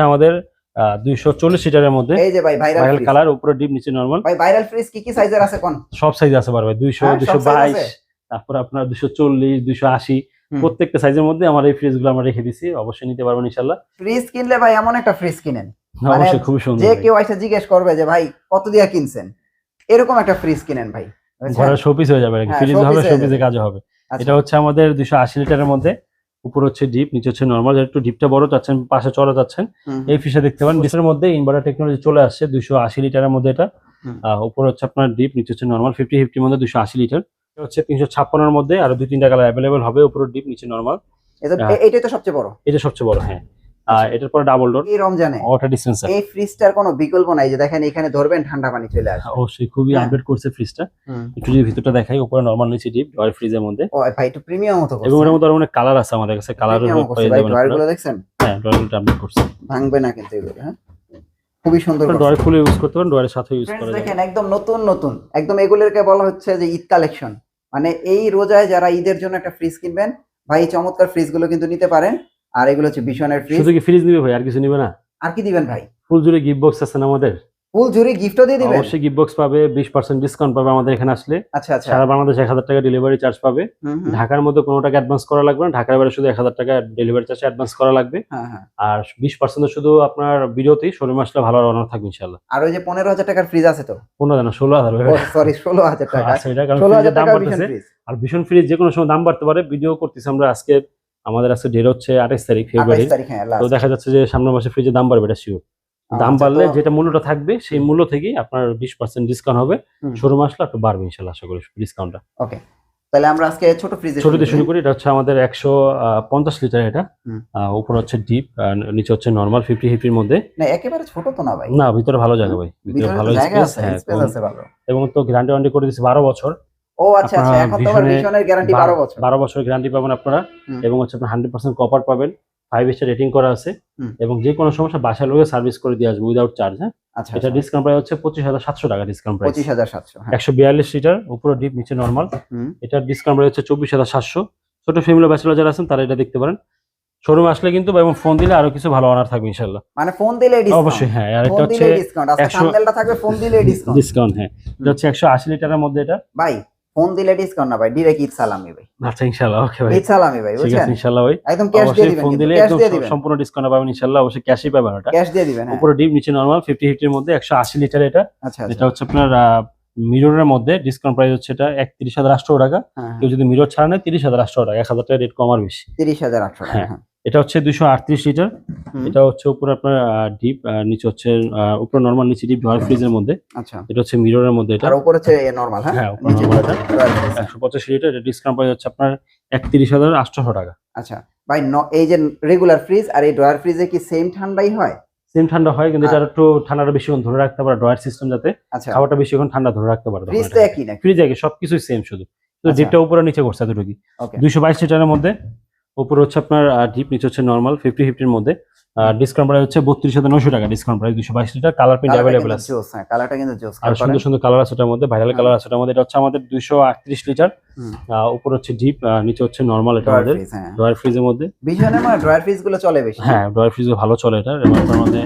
আমাদের 240 লিটারের মধ্যে এই যে ভাই ভাইরাল কালার, উপরে ডিপ নিচে নরমাল। ভাই ভাইরাল ফ্রিজ কি কি সাইজের আছে কোন? সব সাইজ আছে ভাই, 200 222, তারপর আপনার 240 280 প্রত্যেকটা সাইজের মধ্যে আমার এই ফ্রিজগুলো আমরা রেখে দিছি, অবশ্যই নিতে পারবেন ইনশাআল্লাহ। ফ্রিজ কিনলে ভাই এমন একটা ফ্রিজ কিনেন অবশ্যই খুব সুন্দর, যে কেউ এসে জিজ্ঞেস করবে যে ভাই কত দিয়া কিনছেন, এরকম একটা ফ্রিজ কিনেন ভাই, ঘরের শোপিস হয়ে যাবে, ফ্রিজ হবে শোপিসে কাজ হবে। এটা হচ্ছে আমাদের 280 লিটারের মধ্যে, উপর হচ্ছে ডিপ নিচে হচ্ছে নরমাল। একটু ডিপটা বড় চাচ্ছেন, পাশে চড়া চাচ্ছেন, এই ফ্রিজটা দেখতে পারেন। ডিসের মধ্যে ইনভার্টার টেকনোলজি চলে আসছে, 280 লিটারের মধ্যে এটা। উপর হচ্ছে আপনার ডিপ নিচে হচ্ছে নরমাল, 50-50 মধ্যে 280 লিটার। এটা হচ্ছে 356 এর মধ্যে, আর 2-3টা কালার अवेलेबल হবে, উপর ডিপ নিচে নরমাল। এটাই তো সবচেয়ে বড়, এটা সবচেয়ে বড়, হ্যাঁ। এটার পরে ডাবল ডোর এই রমজানে ওয়াটার ডিসপেন্সার। এই ফ্রিজটার কোনো বিকল্প নাই, যে দেখেন এখানে ধরবেন ঠান্ডা পানি চলে আসবে। অবশ্যই খুবই আপডেট করছে ফ্রিজটা। একটু যদি ভিতরটা দেখাই, উপরে নরমাল নিচে ডিপ ডয়ার ফ্রিজের মধ্যে। ও ভাই একটু প্রিমিয়াম মতো করছে, এবং এর মধ্যে অনেক কালার আছে আমাদের কাছে, কালারের পেয়ে যাবেন। ডয়ারগুলো দেখছেন? হ্যাঁ, ডয়ারগুলো আপডেট করছে, ভাঙবে না কিন্তু এগুলো। হ্যাঁ, খুবই সুন্দর। ডয়ার খুলে ইউজ করতে পারেন, ডয়ারের সাথে ইউজ করা যায়। দেখেন একদম নতুন নতুন, একদম এগুলোকে বলা হচ্ছে যে ঈদ কালেকশন। মানে এই রোজায় যারা ঈদের জন্য একটা ফ্রিজ কিনবেন, ভাই চমৎকার ফ্রিজগুলো কিন্তু নিতে পারেন। আর এগুলো হচ্ছে বিশনের ফ্রিজ। শুধু কি ফ্রিজ নিবে ভাই, আর কিছু নিবে না? আর কি দিবেন ভাই? ফুল জুড়ে গিফট বক্স আছে না আমাদের, ফুল জুড়ি গিফটও দিয়ে দিবেন? অবশ্যই গিফট বক্স পাবে, 20% ডিসকাউন্ট পাবে আমাদের এখানে আসলে। আচ্ছা আচ্ছা, সারা বাংলাদেশ 1000 টাকা ডেলিভারি চার্জ পাবে। ঢাকার মধ্যে কোনো টাকা অ্যাডভান্স করা লাগবে না, ঢাকার বাইরে শুধু 1000 টাকা ডেলিভারি চার্জ অ্যাডভান্স করা লাগবে। আর 20% শুধু আপনার ভিডিওতেই শোরুমে আসলে ভালো অনার থাকবে ইনশাআল্লাহ। আর ওই যে 15,000 টাকার ফ্রিজ আছে তো? 15 না 16,000, সরি 16,000 টাকা। আচ্ছা, এটা কারণ ফ্রিজের দাম বাড়তেছে, আর ভীষণ ফ্রিজ যে কোনো সময় দাম বাড়তে পারে। ভিডিও করতেছি আমরা আজকে, আমাদের আজকে ডেট হচ্ছে 28 তারিখ ফেব্রুয়ারি, তো দেখা যাচ্ছে যে সামনের মাসে ফ্রিজের দাম বাড়বে, এটা শিওর। দাম বাড়লে যেটা মূল্যটা থাকবে সেই মূল্য থেকেই আপনার 20% ডিসকাউন্ট হবে, শোরুমে আসলে একটু বাড়বে ইনশাআল্লাহ, আশা করি ডিসকাউন্টটা। ওকে, তাহলে আমরা আজকে ছোট ফ্রিজে শুরু করি। এটা হচ্ছে আমাদের 150 লিটার, এটা উপর হচ্ছে ডিপ, নিচে হচ্ছে নরমাল, 50-50 এর মধ্যে। না একেবারে ছোট তো না ভাই, না ভিতরে ভালো জায়গা ভাই, ভিতরে ভালো স্পেস আছে ভালো, এবং তো গ্যারান্টি ওয়ারেন্টি করে দিয়েছে 12 বছর। ও আচ্ছা আচ্ছা, এখন তো ভিশনের গ্যারান্টি 12 বছর। 12 বছর গ্যারান্টি পাবেন আপনারা, এবং হচ্ছে আপনারা 100% কপার পাবেন, 5 স্টার রেটিং করা আছে, এবং যে কোনো সমস্যা বাসায় লোকে সার্ভিস করে দিয়ে আসবে উইদাউট চার্জ। হ্যাঁ, এটা ডিসকাউন্ট প্রাইস হচ্ছে 25,700 টাকা, ডিসকাউন্ট প্রাইস 25,700। 142 লিটার, উপরে ডিপ নিচে নরমাল। এটা ডিসকাউন্ট প্রাইস হচ্ছে 24,700। ছোট ফ্যামিলি ব্যাচেলর যারা আছেন তারা এটা দেখতে পারেন। শোরুমে আসলে কিন্তু এবং ফোন দিলে আরো কিছু ভালো অনার থাকবে ইনশাআল্লাহ। মানে ফোন দিলে ডিসকাউন্ট? অবশ্যই হ্যাঁ, আর এটা হচ্ছে ডিসকাউন্ট আছে, থাম্বনেলটা থাকবে ফোন দিলে ডিসকাউন্ট। ডিসকাউন্ট হ্যাঁ, এটা হচ্ছে 180 লিটারের মধ্যে। এটা ভাই ফোন দিলে ডিসকাউন্ট না ভাই, ডাইরেক্ট ঈদ সালামি ভাই। আচ্ছা ইনশাআল্লাহ, ওকে ভাই, ঈদ সালামি ভাই, বুঝছেন? ঠিক আছে ইনশাআল্লাহ ভাই, একদম ক্যাশ দিয়ে দিবেন, ফোন দিলে একদম সম্পূর্ণ ডিসকাউন্ট পাবেন ইনশাআল্লাহ, অবশ্যই ক্যাশই পাবেন। এটা ক্যাশ দিয়ে দিবেন। উপরে ডিপ নিচে নরমাল, 50-50 এর মধ্যে 180 লিটার এটা। আচ্ছা, এটা হচ্ছে আপনার মিররের মধ্যে, ডিসকাউন্ট প্রাইস হচ্ছে এটা 31,800 টাকা। কেউ যদি মিরর ছাড়া নেয় 30,800 টাকা, 1000 টাকা রেট কম আর বেশি, 30,800 টাকা। হ্যাঁ, এটা হচ্ছে 238 লিটার। এটা হচ্ছে উপরে আপনার ডিপ, নিচে হচ্ছে উপরে নরমাল, নিচে ডিপ ডয়ার ফ্রিজের মধ্যে। আচ্ছা, এটা হচ্ছে মিররের মধ্যে, এটা আর উপরে হচ্ছে নরমাল। হ্যাঁ, নিচে এটা 185 লিটার। এটা ডিসকাউন্ট প্রাইস হচ্ছে আপনার 31,800 টাকা। আচ্ছা ভাই, এই যে রেগুলার ফ্রিজ আর এই ডয়ার ফ্রিজে কি সেম ঠান্ডাই হয়? সেম ঠান্ডা হয়, কিন্তু এটা একটু ঠান্ডাটা বেশিক্ষণ ধরে রাখতে পারে, ডয়ার সিস্টেম, যাতে খাবারটা বেশিক্ষণ ঠান্ডা ধরে রাখতে পারে। ফ্রিজ তো একই না? ফ্রিজ একই, সবকিছুই সেম, শুধু ডিপটা উপরে নিচে করছে এতটুকু। 222 লিটারের মধ্যে, উপরে হচ্ছে আপনার ডিপ, নিচে হচ্ছে নরমাল, 50-50 এর মধ্যে। ডিসকাউন্ট প্রাইস হচ্ছে 32,900 টাকা, discount price 222 litre. Colour print available আছে, কালারটা কিন্তু জোস, আর সুন্দর সুন্দর কালার আছে এটার মধ্যে, ভাইরাল কালার আছে এটার মধ্যে। এটা হচ্ছে আমাদের 238 লিটার, উপরে হচ্ছে ডিপ, নিচে হচ্ছে নরমাল। এটা আমাদের ডয়ার ফ্রিজের মধ্যে, বিশনের মানে ডয়ার ফ্রিজ গুলো চলে বেশি। হ্যাঁ, ডয়ার ফ্রিজ ভালো চলে এটা। এবং এটার মধ্যে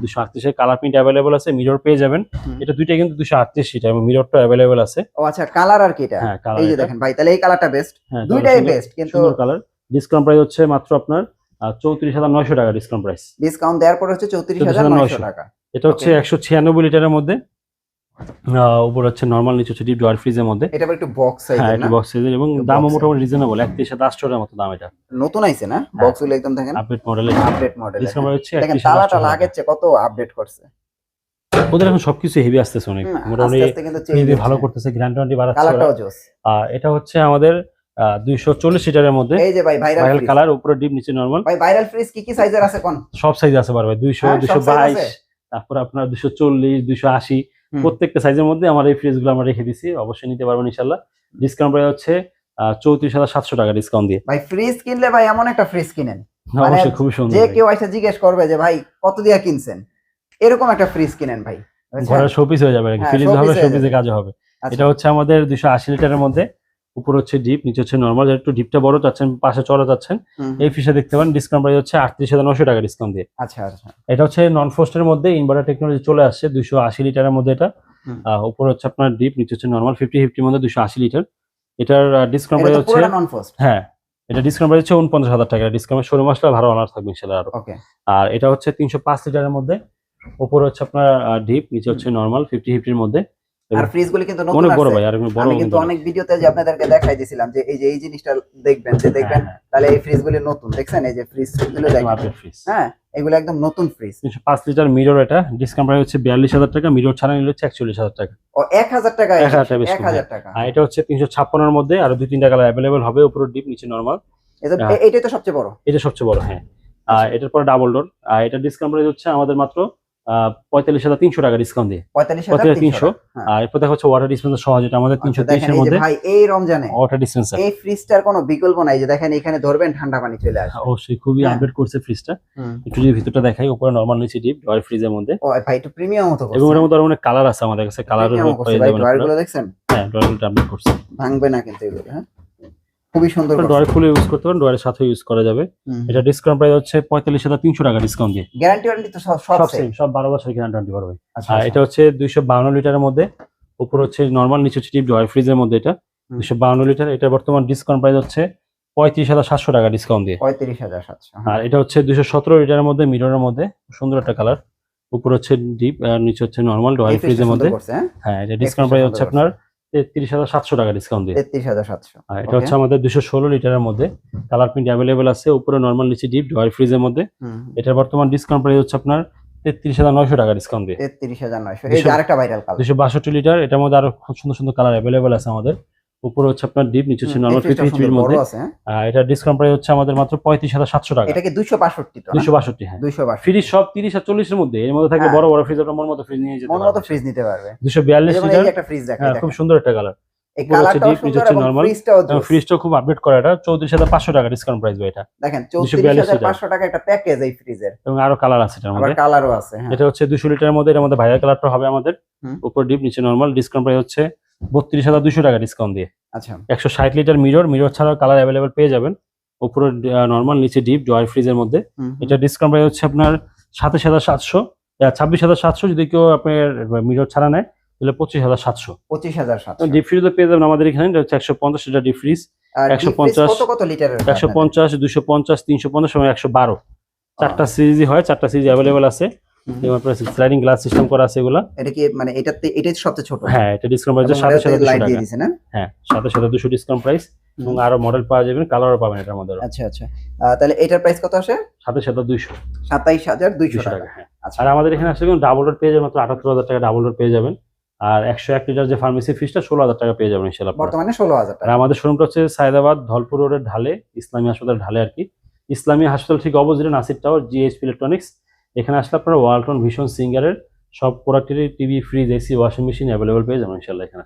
238 এর কালার প্রিন্ট अवेलेबल আছে, মিরর পেয়ে যাবেন। এটা দুইটা কিন্তু 238 লিটার, এবং মিররটা अवेलेबल আছে। ও আচ্ছা, কালার আর কি এটা? এই যে দেখেন ভাই, তাহলে এই কালারটা বেস্ট, দুইটাই বেস্ট, কিন্তু সুন্দর কালার। ডিসকাউন্ট প্রাইস হচ্ছে মাত্র আপনার 34,900 টাকা, ডিসকাউন্ট প্রাইস। ডিসকাউন্ট দেওয়ার পর হচ্ছে 34,900 টাকা। এটা হচ্ছে 196 লিটারের মধ্যে, উপর হচ্ছে নরমাল, নিচে হচ্ছে ডিপ ডয়ার ফ্রিজের মধ্যে। এটা একটু বক্স সাইজ, হ্যাঁ, একটু বক্স সাইজের, এবং দামও মোটামুটি রিজনেবল, 31,800 টাকার মতো দাম। এটা নতুন আইছে না বক্স গুলো, একদম দেখেন আপডেট মডেল। ডিসকাউন্ট হচ্ছে দেখেন, তালাটা লাগের চেয়ে কত আপডেট করছে ওদের, এখন সবকিছু হেভি আসতেছে, অনেক মোটামুটি হেভি ভালো করতেছে, গ্যারান্টি ওয়ারেন্টি বাড়াচ্ছে। কালারটাও জোস। এটা হচ্ছে আমাদের 240 লিটারের মধ্যে, এই যে ভাই ভাইরাল কালার, উপরে ডিপ নিচে নরমাল। ভাই ভাইরাল ফ্রিজ কি কি সাইজের আছে কোন? সব সাইজ আছে ভাই, 200 222, তারপর আপনার 240 280 প্রত্যেকটা সাইজের মধ্যে আমার এই ফ্রিজগুলো আমরা রেখে দিছি, অবশ্যই নিতে পারবেন ইনশাআল্লাহ। ডিসকাউন্ট প্রাইস হচ্ছে 34,700 টাকা, ডিসকাউন্ট দিয়ে। ভাই ফ্রিজ কিনলে ভাই এমন একটা ফ্রিজ কিনেন, অবশ্যই খুব সুন্দর, যে কেউ এসে জিজ্ঞেস করবে যে ভাই কত দিয়া কিনছেন, এরকম একটা ফ্রিজ কিনেন ভাই, ঘরের শোপিস হয়ে যাবে, ফ্রিজ হবে শোপিসে কাজ হবে। এটা হচ্ছে আমাদের 280 লিটারের মধ্যে, উপর হচ্ছে ডিপ, নিচে হচ্ছে নর্মাল, একটু ডিপটা বড় চাচ্ছেন, পাশে চড়া চাচ্ছেন, এই ফ্রিজটা দেখতে পারেন। ডিসকাউন্ট প্রাইস হচ্ছে 38,900 টাকা ডিসকাউন্ট দিয়ে। আচ্ছা আচ্ছা, এটা হচ্ছে নন ফ্রস্টের মধ্যে ইনভার্টার টেকনোলজি চলে আসছে, 280 লিটারের মধ্যে এটা। উপর হচ্ছে আপনার ডিপ, নিচে হচ্ছে নর্মাল, 50-50 মধ্যে 280 লিটার। এটার ডিসকাউন্ট প্রাইস হচ্ছে নন ফ্রস্ট। হ্যাঁ, এটা ডিসকাউন্ট প্রাইস হচ্ছে 49,000 টাকা। ডিসকাউন্ট শোরুম আসলে ভালো অনার থাকবে ইনশাআল্লাহ আরো। ওকে। আর এটা হচ্ছে 305 লিটারের মধ্যে, উপর হচ্ছে আপনার ডিপ, নিচে হচ্ছে নরমাল, 50-50 এর মধ্যে। আর ফ্রিজগুলো কিন্তু নতুন অনেক বড় আছে ভাই, আর বড় আমি কিন্তু অনেক ভিডিওতে যে আপনাদেরকে দেখাই দিয়েছিলাম যে এই জিনিসটা দেখবেন তাহলে এই ফ্রিজগুলো নতুন দেখছেন, এই যে ফ্রিজগুলো দেখেন, হ্যাঁ এগুলো একদম নতুন ফ্রিজ। 305 লিটার মিরর, এটা ডিসকাউন্ট প্রাইস হচ্ছে 42,000 টাকা, মিরর ছাড়া নিলে হচ্ছে 41,000 টাকা। ও 1,000 টাকা, 1,000 টাকা। আর এটা হচ্ছে 356 এর মধ্যে, আর 2-3টা কালার अवेलेबल হবে, উপরে ডিপ, নিচে নরমাল। এটাই তো সবচেয়ে বড়, এটা সবচেয়ে বড়, হ্যাঁ। আর এটার পরে ডাবল ডোর, আর এটা ডিসকাউন্ট প্রাইস হচ্ছে আমাদের মাত্র 45,300 টাকা ডিসকাউন্ট দিয়ে, 45,300। আর এরপর দেখা হচ্ছে ওয়াটার ডিসপেন্সার সহ, যেটা আমাদের 330 এর মধ্যে। ভাই এই রমজানে ওয়াটার ডিসপেন্সার, এই ফ্রিজটার কোনো বিকল্প নাই, যে দেখেন এখানে ধরবেন ঠান্ডা পানি চলে আসে। অবশ্যই খুবই আপডেট করছে ফ্রিজটা। একটু যদি ভিতরটা দেখাই, উপরে নরমাল, নিচে ডিপ, ডয়ার ফ্রিজের মধ্যে। ও ভাই একটু প্রিমিয়াম মতো করছে, এবং এর মধ্যে আরো অনেক কালার আছে আমাদের কাছে, কালার পেয়ে যাবেন। ডয়ারগুলো দেখছেন? হ্যাঁ, ডয়ারগুলো আপডেট করছে, ভাঙবে না কিন্তু এগুলো, হ্যাঁ খুবই সুন্দর। ডয়ার খুলে ইউজ করতে পারেন, ডয়ারের সাথে ইউজ করা যাবে। এটা ডিসকাউন্ট প্রাইস হচ্ছে 45,300 টাকা ডিসকাউন্ট দিয়ে। গ্যারান্টি ওয়ারেন্টি তো সব সেম, সব 12 বছর গ্যারান্টি পারবে। আচ্ছা, আর এটা হচ্ছে 252 লিটারের মধ্যে, উপর হচ্ছে নরমাল, নিচে হচ্ছে ডিপ, ডয়ার ফ্রিজের মধ্যে এটা 252 লিটার। এটা বর্তমান ডিসকাউন্ট প্রাইস হচ্ছে 35,700 টাকা ডিসকাউন্ট দিয়ে। 35,700। আর এটা হচ্ছে 217 লিটারের মধ্যে, মিররের মধ্যে, সুন্দর একটা কালার। উপর হচ্ছে ডিপ, আর নিচে হচ্ছে নরমাল, ডয়ার ফ্রিজের মধ্যে। হ্যাঁ, এটা ডিসকাউন্ট প্রাইস হচ্ছে আপনার 33,700 টাকা ডিসকাউন্ট দিয়ে। 33,700। আর এটা হচ্ছে আমাদের 216 লিটারের মধ্যে, কালার প্রিন্ট अवेलेबल আছে, উপরে নরমাল, নিচে ডিপ, ডয়ার ফ্রিজের মধ্যে। এটা বর্তমান ডিসকাউন্ট প্রাইস হচ্ছে আপনার 33,900 টাকা ডিসকাউন্ট দিয়ে। 33,900। এই যে আরেকটা ভাইরাল কালার, 262 লিটার, এটার মধ্যে আরো খুব সুন্দর সুন্দর কালার अवेलेबल আছে আমাদের। উপরে হচ্ছে আপনার ডিপ, নিচে হচ্ছে নরমাল, 50 এর মধ্যে। এটা ডিসকাউন্ট প্রাইস হচ্ছে আমাদের মাত্র 35,700 টাকা। এটা কি 262 তো? 262, হ্যাঁ। 262 ফ্রিজ সব 30 আর 40 এর মধ্যে, এর মধ্যে থাকলে বড় বড় ফ্রিজ, আপনার মন মতো ফ্রিজ নিয়ে যেতে পারবেন, মন মতো ফ্রিজ নিতে পারবে। 242 লিটার, এই একটা ফ্রিজ দেখেন, খুব সুন্দর একটা কালার। এই কালারটাও সুন্দর এবং ফ্রিজটাও খুব আপডেট করা। এটা 34,500 টাকা ডিসকাউন্ট প্রাইস ভাই। এটা দেখেন 34,500 টাকা একটা প্যাকেজ এই ফ্রিজের, এবং আরো কালার আছে এটার মধ্যে, কালারও আছে। এটা হচ্ছে 200 লিটারের মধ্যে, এর মধ্যে ভাইরাল কালারটা হবে আমাদের, উপর ডিপ, নিচে নরমাল। ডিসকাউন্ট প্রাইস হচ্ছে 32,200 টাকা ডিসকাউন্ট দিয়ে। আচ্ছা, 160 লিটার মিরর ছাড়াও কালার अवेलेबल পেয়ে যাবেন, উপরে নরমাল, নিচে ডিপ, ডয়ার ফ্রিজের মধ্যে। এটা ডিসকাউন্ট প্রাইস হচ্ছে আপনার 27,700, 26,700। যদি কেউ আপনার মিরর ছাড়া নেয় তাহলে 25,700। 25,700 ডিপ ফ্রিজ পেয়ে যাবেন আমাদের এখানে। এটা হচ্ছে 150 লিটার ডিপ ফ্রিজ, 150, কত লিটারের? 150, 250, 350 এবং 112। 4টা সিরিজই হয়, 4টা সিরিজ अवेलेबल আছে। এবং আপনার স্লাইডিং গ্লাস সিস্টেম করা আছে এগুলা। এটা কি মানে এটাই সবচেয়ে ছোট? হ্যাঁ, এটা ডিসকাউন্ট প্রাইস 27,200 টাকা দিয়ে দিয়েছে না? হ্যাঁ, 27,200 ডিসকাউন্ট প্রাইস, এবং আরো মডেল পাওয়া যাবে, কালারও পাবেন এটার মধ্যে। আচ্ছা আচ্ছা, তাহলে এটার প্রাইস কত আসে? 27,200। 27,200 টাকা, হ্যাঁ। আর আমাদের এখানে আসলে ডাবল ডোর পেয়ে যাবেন মাত্র 78,000 টাকা ডাবল ডোর পেয়ে যাবেন। আর 101 লিটার যে ফার্মেসি ফ্রিজটা 16,000 টাকা পেয়ে যাবেন ইনশাআল্লাহ, বর্তমানে 16,000 টাকা। আর আমাদের শোরুমটা হচ্ছে সায়দাবাদ ধলপুর রোডের ঢালে, ইসলামী হাসপাতালের ঢালে আর কি। ইসলামী হাসপাতাল ঠিক অপোজিটে নাসির টাওয়ার, জিএইচপি ইলেকট্রনিক্স। এখানে আসলে আপনারা ওয়ালটন, ভিশন, সিঙ্গারের সব প্রোডাক্টেরই TV, fridge, AC, washing machine available পেয়ে যাবেন ইনশাআল্লাহ এখানে।